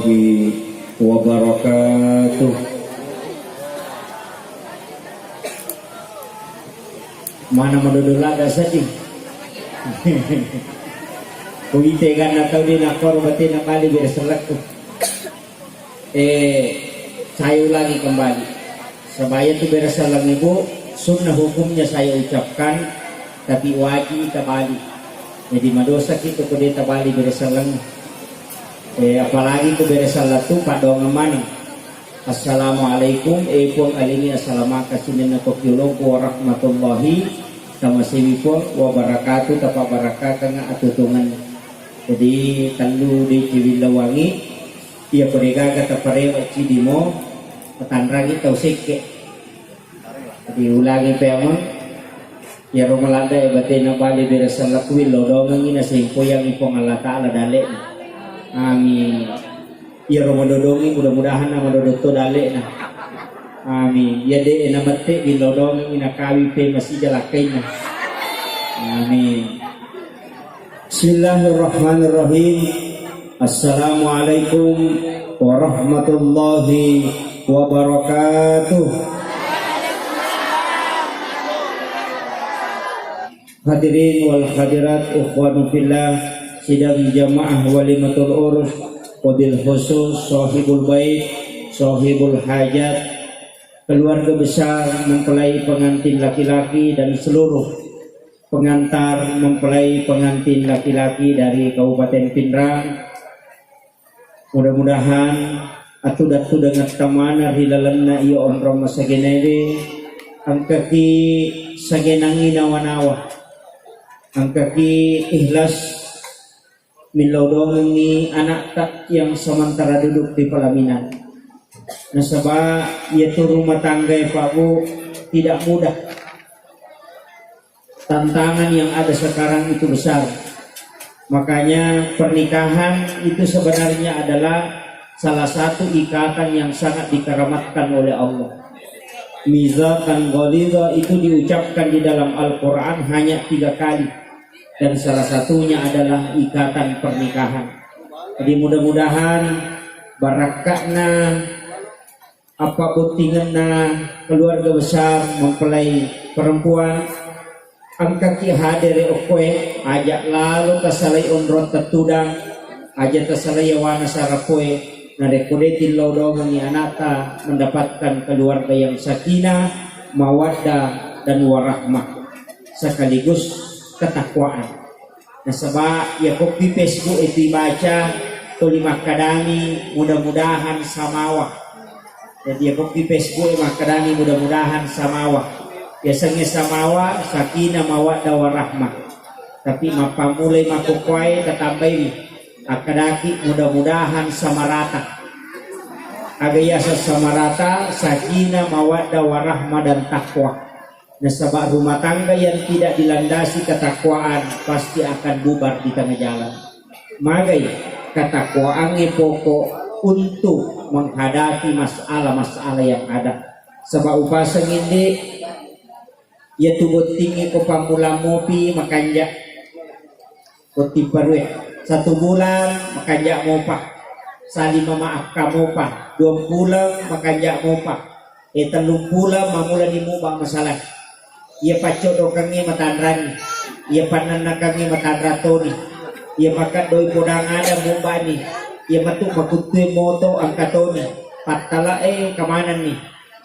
warahmatullahi wabarakatuh. Mana menduduh laga sedih. Kuite kan atau di nakor batin kali berselak tuh. Saya ulangi kembali. Sebaya itu bersalam ibu, sunnah hukumnya saya ucapkan, tapi wajib tabali. Jadi madosa kita kude tabali bersalam. Apalagi itu bersalam tuh pada orang. Assalamualaikum pun alimi assalamualaikum warahmatullahi wabarakatuh tapa barakat nga atutungan. Jadi tandu di Ciwilawangi ia perega kata parewa cidimo petanrangi tausik. Jadi ulangi pemon ya romalanda ya batina bali bersalah kuil lodongan ina singko yang ipong Allah Ta'ala dalek. Amin. Ya romadodongi mudah-mudahan nama dodoto dalek nah. Amin. Ya de namate bilodongi ina kawi pe masih jalakaina. Amin. Bismillahirrahmanirrahim. Assalamualaikum warahmatullahi wabarakatuh. Hadirin wal hadirat ikhwanu fillah, sidang jamaah walimatul urus, wabil khusus sahibul bait, sahibul hajat, keluarga besar mempelai pengantin laki-laki dan seluruh pengantar mempelai pengantin laki-laki dari Kabupaten Pindrang. Mudah-mudahan atudat dengan tamana hilalanna iyo onrong masagenede angkaki sagenangi nawa-nawa angkaki ikhlas milodongi anak tak yang sementara duduk di pelaminan. Nasabah yaitu rumah tangga Pak Bu tidak mudah. Tantangan yang ada sekarang itu besar. Makanya pernikahan itu sebenarnya adalah salah satu ikatan yang sangat dikeramatkan oleh Allah. Mizaqan ghalidha itu diucapkan di dalam Al-Quran hanya 3 kali. Dan salah satunya adalah ikatan pernikahan. Jadi mudah-mudahan barakatna apa butinganna keluarga besar mempelai perempuan angkaki hadere okoe ajak lalu kasalai onrot tetudang ajak kasalai wana sarapoe narekodetin lodongi anata mendapatkan keluarga yang sakinah, mawaddah dan warahmah sekaligus ketakwaan. Nah sebab ya kopi Facebook itu baca tulima kadami mudah-mudahan samawah. Jadi ya kopi Facebook makadami mudah-mudahan samawah. Biasanya samawa sakinah mawaddah warahmah. Tapi mapamulai makukwai katambai akadaki mudah-mudahan samarata. Agayasa samarata sakinah mawaddah warahmah dan takwa. Nasabah rumah tangga yang tidak dilandasi ketakwaan pasti akan bubar di tengah jalan. Magai ketakwaan pokok untuk menghadapi masalah-masalah yang ada. Sebab upasang ini ya tubut tinggi ko pamula mopi makanja koti parwe 1 bulan makanja mopa sali memaafkan mopa 2 bulan makanja mopa 3 bulan mamula di mopa masalah ia paco dokangi matanrani ia pananakangi matandratoni ia makan doi podang ada bombani ia matu makutui moto angkatoni patala kemana nih.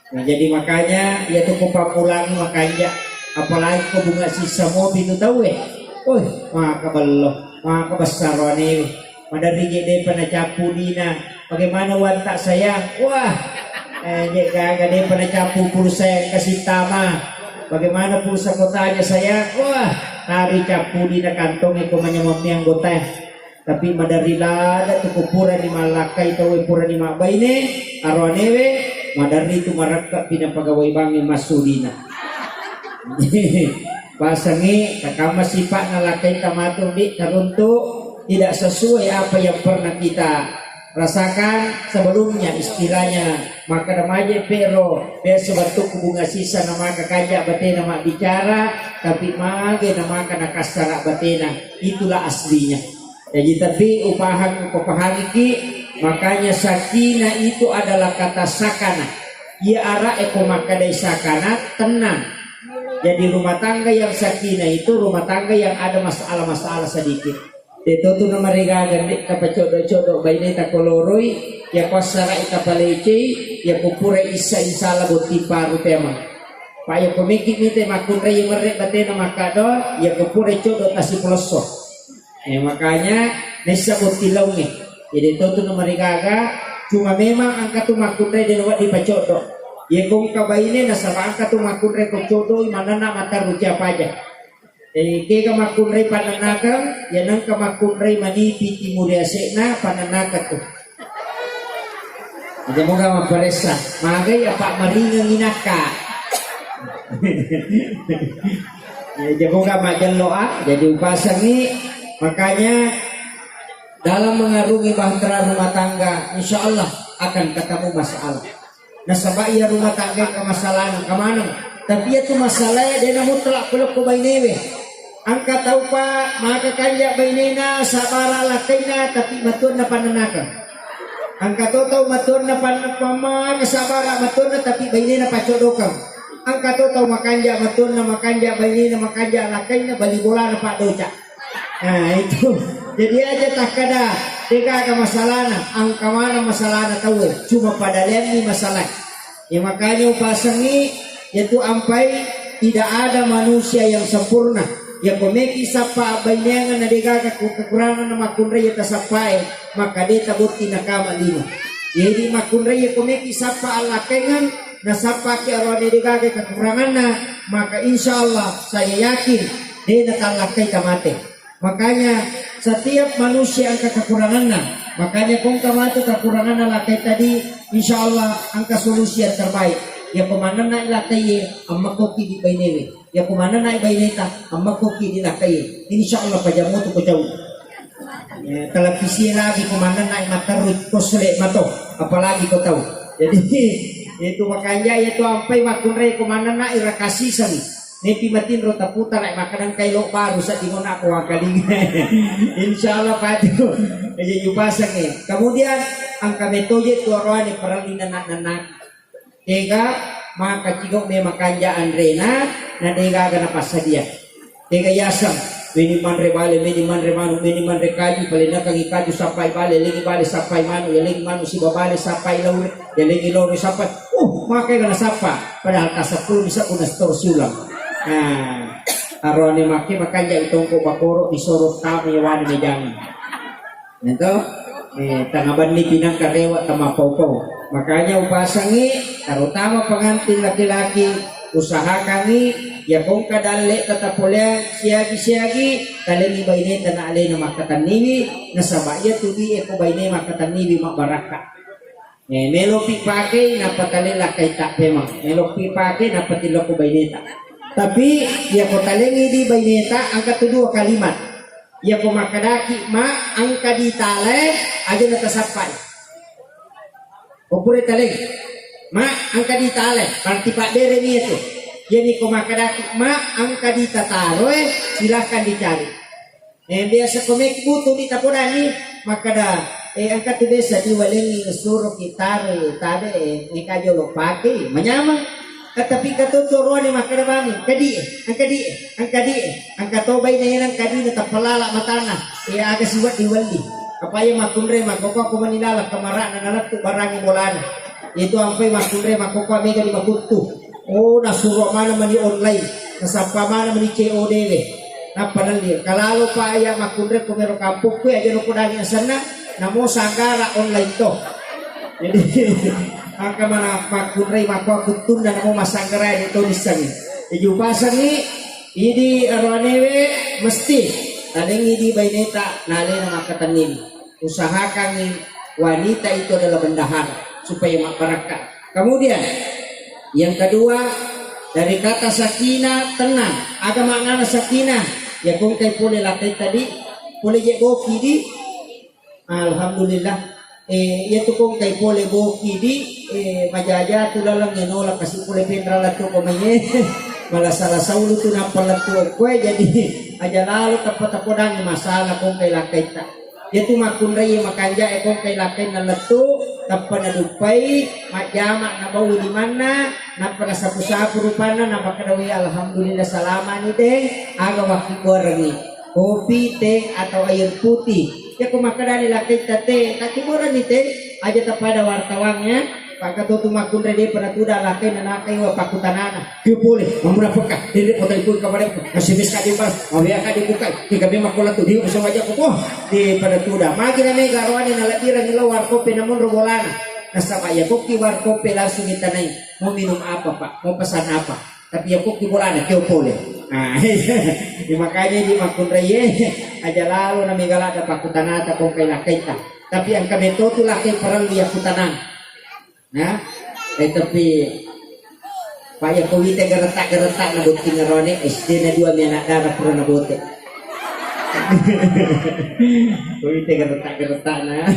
Nah, jadi makanya ya tuh pamulangi makanya apalagi ke bunga sisa mobil itu tahu maka belum maka besar nih pada rigide pada capu dina bagaimana wantak saya jika gade pada capu pulsa yang kasih tama bagaimana pulsa kotanya saya hari capu dina kantong itu menyemami anggota tapi madarila ada tuh pura di Malakai tahu pura di Mabaine arwanewe madari itu marakak pindah pegawai bangi masudina. Pasangi kakama sifat nalakai kamatung di teruntuk tidak sesuai apa yang pernah kita rasakan sebelumnya istilahnya maka remaja pero biasa bentuk bunga sisa nama kakajak batena mak bicara tapi mage nama kana kasara batena itulah aslinya. Jadi tapi upahan iki Makanya sakinah itu adalah kata sakana. Ia arah eko makadai sakana, tenang. Jadi rumah tangga yang sakinah itu rumah tangga yang ada masalah-masalah sedikit. Itu tuh nama regagan dek kapa codo-codo bayi tak koloroi ya pasara ita palece ya kupure isa insala boti paru tema. Pak ya komiki ni tema kunre yang merek batena makado ya kupure codo tasi pelosok. Makanya nesa boti launge. Jadi itu tuh nama regaga cuma memang angka tuh makunre di luar di pacodo. Ya kong kabaine nasaba angka tuh makunre ko codo mana nak mata ruja aja. Kaya makunray pananakang, yan ang kamakunray manipi timuri asena pananakat ko. Jadi mo ka maparesa, magay apa maringang inaka. Jadi mo ka majanloa, jadi upasang ni, makanya dalam mengarungi bahtera rumah tangga, insya Allah akan ketemu masalah. Nasabaya rumah tangga ke masalah kemana? Tapi itu masalahnya dia namun telak peluk ko baynewe. Angka tahu pak, maka kaya bainena sabara lakaina tapi matun na pananakan. Angka tahu matun na panapama sabara matun na tapi bainena pacodokan. Angka tahu makanja matun na makanja bainena makanja lakaina bali bola na pak doca. Nah itu, jadi aja tak kada deka ke masalah na, angka mana masalah na tahu, cuma pada lihat masalah. Ya makanya upasang ni, yaitu ampai tidak ada manusia yang sempurna. Ya komeki sapa bainengan na degaga kekurangan na makunray ya tasapai maka dia tabuti na kama lima. Jadi makunray ya komeki sapa alakengan na sapa ki arwane degaga kekurangan na maka insyaallah saya yakin dia nakalakay kamate. Makanya setiap manusia angka kekurangan na makanya kung kamate kekurangan na lakay tadi insyaallah angka solusi yang terbaik. Ya kemana na ilakay amma koki di bainewe. Ya kemana na ibaineta amma koki di lakay. Insyaallah pajamu tu ko jauh. Ya, televisi lagi kemana na matarut ko sele mato. Apalagi kau tahu. Jadi itu makanya itu ampai makunre kemana na irakasi sali. Nepi matin rota putar ay makanan kailo baru sa di mo na ako akaling. Insyaallah padu. Jadi yupasang Kemudian ang kametoye tuarwane paralina nanak. Tega maka cigok me makanja Andrena na dega gana pasadia. Tega yasam miniman rebale miniman remanu miniman rekaju palina kagi kaju sampai bale lagi bale sampai manu ya lagi manu si babale sampai laure ya lagi laure sampai maka gana sapa padahal kasapul bisa kuna storsi ulang. Nah arone make makanja itong ko bakoro disorot kami wani medang. Nito tangaban ni pinang karewa tamapau-pau. Makanya upasangi terutama pengantin laki-laki usahakan ni ya kung kadale tatapolya siagi-siagi kaleni bayne tana ale na makataniwi nasabaya tudi eko bayne makataniwi mabaraka. Melopi pake napatali lakay tak memang melopi pake napatilo ko bayneta. Tapi ya ko talengi di bayneta ang katudua kalimat. Ya ko makadaki ma ang kaditale aja natasapay. Opure taleg, ma angka ditale, parti pak dere ni itu. Jadi komakadaki ma angka ditataro silahkan dicari. Biasa komek butuh ditapurani makada angka tu biasa diwalengi suruh kita tade ikajo lo pake menyamang. Tetapi kata turuan ni makada bami, angka di, angka tobay na yan ang kadi na tapalala matana. Aga siwat diwali. Kapaya makunre makoko ko manilala kamara na nalatu barangi bolan. Itu ampai makunre makoko mega di makutu. Oh nasuro mana mani online, nasapa mana mani COD we. Napanali kalalo pa aya makunre ko mero kampung ko aja no kodani sana namo sanggara online to. Jadi angka mana makunre makoko kutun dan namo masanggara itu disang. Iju pasang ni idi arwanewe mesti tadengi di baineta nale na makatanim. Usahakan wanita itu adalah bendahara supaya masyarakat. Kemudian yang kedua dari kata sakinah tenang. Ada makna sakinah. Ya kung kay pole latay tadi pole je boki di. Alhamdulillah. Yaitu kung kay pole boki di majaja tulalang yanola kasi pole pendra lato ko maye. Malasala saulu tu nampal lato ko jadi aja lalu tapot-tapodan masalah kung kay lakay ta. Dia tu makun raya makanja ekong kay lakin na letu tapos na dupai majama na bawi di mana na pada sapu-sapu rupana na bakadawi alhamdulillah salama ni teh aga waktu gorengi kopi teh atau air putih ya kumakadani lakin teh kaki gorengi ni teh aja tapada wartawannya Pak tu makun raya pada tuda lakin na nakai wa pakutanana kyo boleh mamuna peka dili potay pun kabarek masih bisa dipas mau ya ka dibuka di kami makulat tu di usah wajah ko di pada tuda magi na may garwani na latira nila warkope namun robolana nasaba ya kopi warkope langsung itanay mau minum apa Pak mau pesan apa tapi ya kopi bolana kyo boleh nah di makanya di makun raya aja lalu na may gala ada pakutanata kung kay lakaita tapi ang kami tu lakay parang liya kutanan nah, tapi Pak Jokowi teh geretak nabut kingerone SD na 2 anak darah pernah nabut. Jokowi teh geretak nah.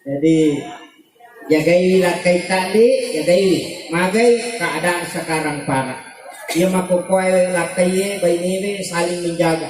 Jadi jagai lakai tadi, jagai magai keadaan sekarang parah. Dia makokoy lakai bayi ini saling menjaga.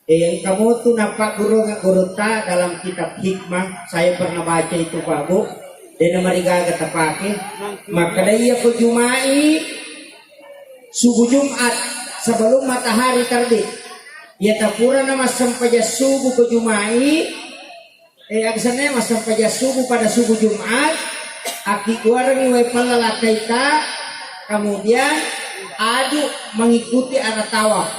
Yang kamu tuh nampak guru ta dalam kitab hikmah saya pernah baca itu Pak Bu. Dan marigaga tapake maka daya ko Jumai subuh Jumat sebelum matahari terbit ya tapura nama sampaja subuh ke Jumai agsana mas sampaja subuh pada subuh Jumat aki guarani we palalakaita kemudian adu mengikuti arah tawaf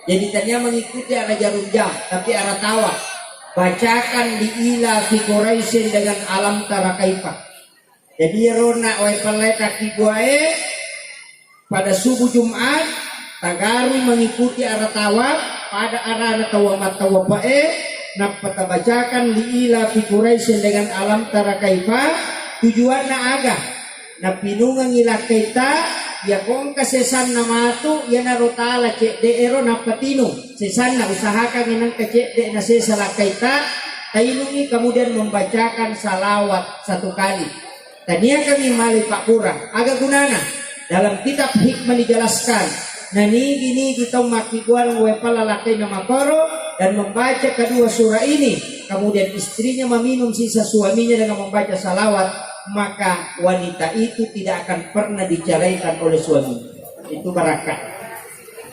jadi tanya mengikuti arah jarum jam tapi arah tawaf bacakan di ila fi Quraisyin dengan alam tara kaifa. Jadi rona wa palai kaki guae pada subuh Jumat tagaru mengikuti arah tawaf pada arah tawaf napata bacakan di ila fi Quraisyin dengan alam tara kaifa tujuanna aga na pinungan ila kita ya kong kasesan nama tu ya narotala cek de ero napatino sesan na usahakan inang kecek de na sesala kaita tainungi kemudian membacakan salawat 1 kali tania kami mali Pak Pura agak gunana dalam kitab hikmah dijelaskan nah gini kita makikuan wepala lakai nama koro dan membaca kedua surah ini kemudian istrinya meminum sisa suaminya dengan membaca salawat maka wanita itu tidak akan pernah diceraikan oleh suami itu barakat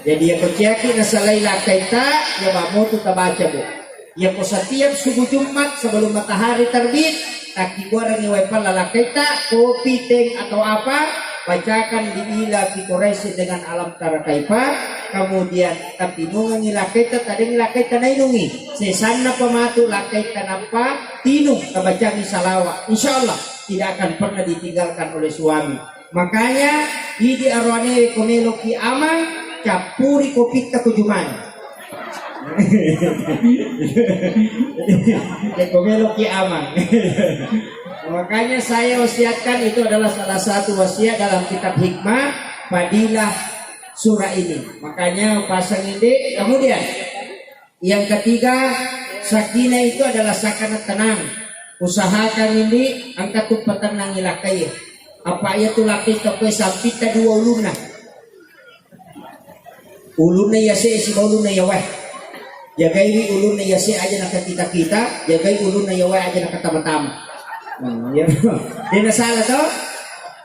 jadi ya keciaki nasalai lakaita ya mamu tu tabaca bu ya ko setiap subuh Jumat sebelum matahari terbit kaki goreng ni wepal lakaita kopi teh atau apa bacakan di ila fi Quraisy dengan alam tara kaifa kemudian tapi nungan lakaita tadi lakaita nainungi sesanna pematu lakaita napa tinung tabaca ni salawat insyaallah tidak akan pernah ditinggalkan oleh suami makanya idi arwane komelo ki amang capuri kopi ta kujuman komelo ki amang makanya saya wasiatkan itu adalah salah satu wasiat dalam kitab hikmah fadilah surah ini makanya pasang ini kemudian yang ketiga sakinah itu adalah sakana tenang usahakan ini angkat tu petenang ilakai apa ya tu laki tokoy sampita 2 uluna ya si uluna ya weh jagai uluna ya si aja nak kita jagai uluna ya weh aja nak tama-tama ya dia salah toh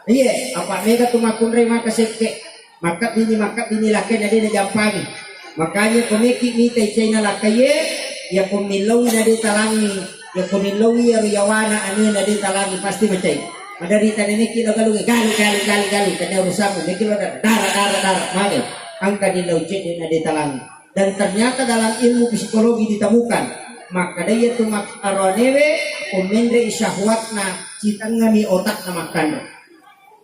iya apa mega tu makun re maka seke maka ini laki na dia jampangi makanya komiki ni tay China lakai ya kumilaw na di talangi ya kunilawi ya riyawana ani na di talangi pasti macay madari tanene kilo galungi gali kanya urusan mo kilo darah mali ang kanilaw cek na di talangi dan ternyata dalam ilmu psikologi ditemukan maka daya tumak aronewe kumendre syahwatna citangani otak na makan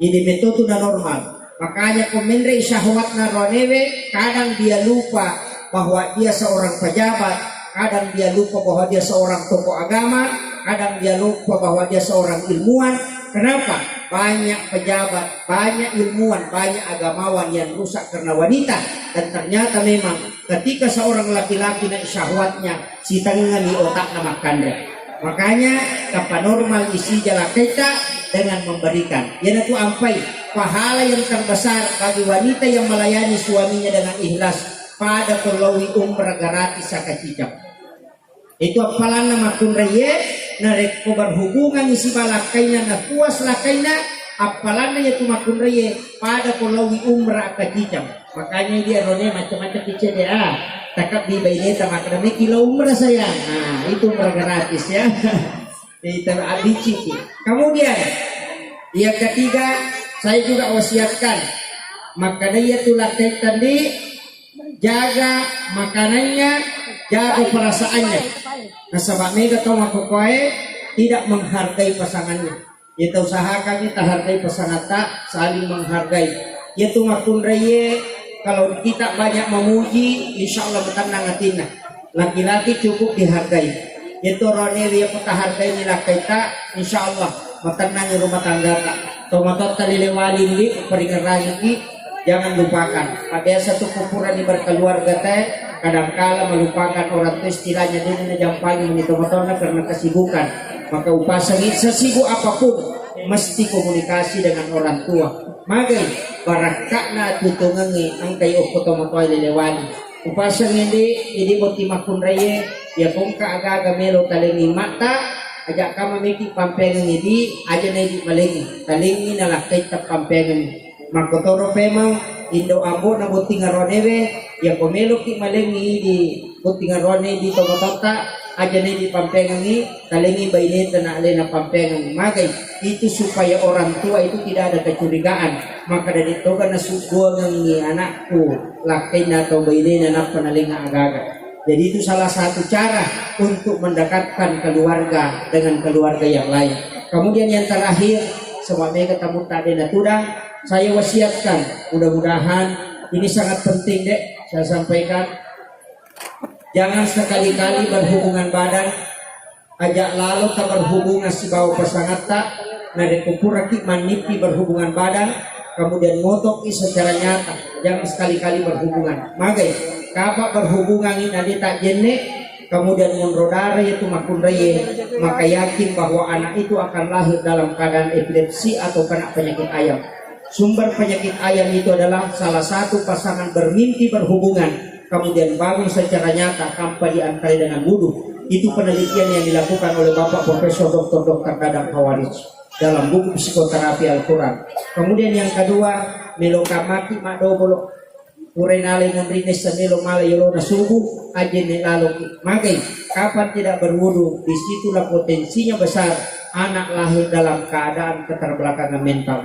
jadi betul na normal makanya kumendre syahwatna ronewe kadang dia lupa bahwa dia seorang pejabat kadang dia lupa bahwa dia seorang tokoh agama, kadang dia lupa bahwa dia seorang ilmuwan. Kenapa? Banyak pejabat, banyak ilmuwan, banyak agamawan yang rusak karena wanita. Dan ternyata memang ketika seorang laki-laki naik syahwatnya, si tangani otak nama kandang. Makanya kapa normal isi jala kita dengan memberikan. Yana tu ampai pahala yang terbesar bagi wanita yang melayani suaminya dengan ikhlas pada perlawi umrah gratis sakacicap. Itu apalan nama kunraye narek ko berhubungan isi balakaina na puas lakaina apalan ya tu makunraye pada kolawi umrah kacicam. Makanya dia rone macam-macam kicau dia takap di bayi tamak kami kilo umrah sayang. Nah itu umrah gratis ya. Itu adici. Kemudian yang ketiga saya juga wasiatkan makanannya tu lakai tadi jaga makanannya, jaga perasaannya. Nah sebab mereka tahu makukuai tidak menghargai pasangannya. Kita usahakan kita hargai pasangan tak saling menghargai. Yaitu makun raya kalau kita banyak memuji, insya Allah bertenang hatinya. Laki-laki cukup dihargai. Yaitu rone dia kita hargai nilai kita, insya Allah bertenang rumah tangga tak. Tomatot tali lewali ini peringat lagi. Jangan lupakan. Ada satu kumpulan di berkeluarga teh kadangkala melupakan orang tua istilahnya dia jampang menitomotornya karena kesibukan. Maka upasangi sesibuk apapun mesti komunikasi dengan orang tua. Magai barakakna tutungangi angkai okotomotoi lelewani. Upasangi ini boti makun raya ya kongka aga-aga melo talengi mata ajak kama meki pampengan ini aja nedi malengi talengi nalakai tap pampengan. Makotoro pemang indo ambo na buting aronewe ya komelo ki malengi di buting arone di tomotota aja di pampengangi talengi baineta na alena pampengang magai itu supaya orang tua itu tidak ada kecurigaan. Maka dari itu kan nasubuang ngi anakku lakai na atau bainena na panalinga agaga. Jadi itu salah satu cara untuk mendekatkan keluarga dengan keluarga yang lain. Kemudian yang terakhir sebab mereka ketemu tadi natuda saya wasiatkan, mudah-mudahan ini sangat penting dek saya sampaikan. Jangan sekali-kali berhubungan badan, ajak lalu tak berhubungan si bawa pasangan tak, nade kupuraki manipi berhubungan badan, kemudian ngotoki secara nyata. Jangan sekali-kali berhubungan. Magai, kapak berhubungan ini nade tak jene, kemudian monrodare itu makun reye, maka yakin bahwa anak itu akan lahir dalam keadaan epilepsi atau kena penyakit ayam. Sumber penyakit ayam itu adalah salah satu pasangan bermimpi berhubungan kemudian bangun secara nyata tanpa diantara dengan wudhu. Itu penelitian yang dilakukan oleh Bapak Profesor Dr. Dadang Hawarij dalam buku psikoterapi Al-Quran. Kemudian yang kedua melokamati madobolo urenale nondrines samelo malayolo na subuh ajene lalu magai kapan tidak berwudu disitulah potensinya besar anak lahir dalam keadaan keterbelakangan mental.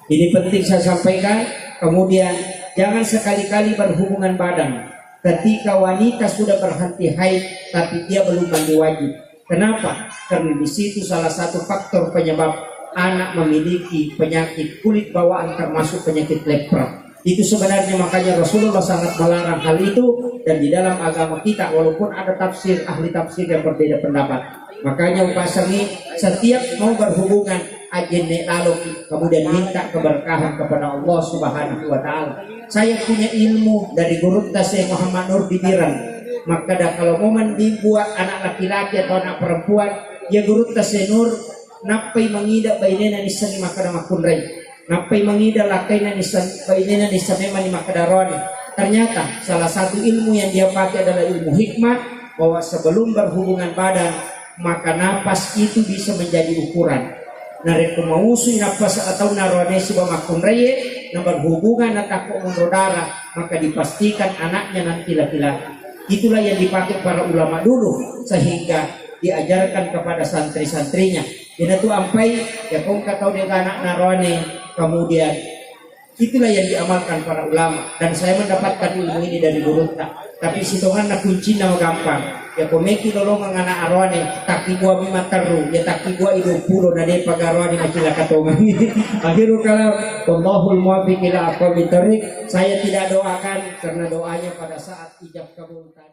Ini penting saya sampaikan. Kemudian jangan sekali-kali berhubungan badan ketika wanita sudah berhenti haid tapi dia belum mandi wajib. Kenapa? Karena di situ salah satu faktor penyebab anak memiliki penyakit kulit bawaan termasuk penyakit lepra. Itu sebenarnya makanya Rasulullah sangat melarang hal itu, dan di dalam agama kita walaupun ada tafsir ahli tafsir yang berbeda pendapat, makanya upasangi setiap mau berhubungan ajene lalu kemudian minta keberkahan kepada Allah Subhanahu wa taala. Saya punya ilmu dari guru Syekh Muhammad Nur Bibiran. Maka dah kalau momen dibuat anak laki-laki atau anak perempuan, ya guru Syekh Nur napai mengida bainena nisani makana makunrai. Napai mengida lakaina nisan bainena nisamema ni makadaroni. Ternyata salah satu ilmu yang dia pakai adalah ilmu hikmah, bahwa sebelum berhubungan badan maka napas itu bisa menjadi ukuran. Narik kumausu napas atau narone sebuah makun reye na berhubungan atau darah, maka dipastikan anaknya nanti laki-laki. Itulah yang dipakai para ulama dulu sehingga diajarkan kepada santri-santrinya. Ini tuh ampai ya kong katau dia anak narone, kemudian itulah yang diamalkan para ulama, dan saya mendapatkan ilmu ini dari guru tak. Tapi sitongan na kunci na gampang. Ya komeki lolong anak arwane taki gua mimataru ya taki gua 20 na de pagarwane na sila katongan. Akhirul kalam wallahul muwaffiq ila aqwamit thoriq. Saya tidak doakan karena doanya pada saat ijab kabul tadi.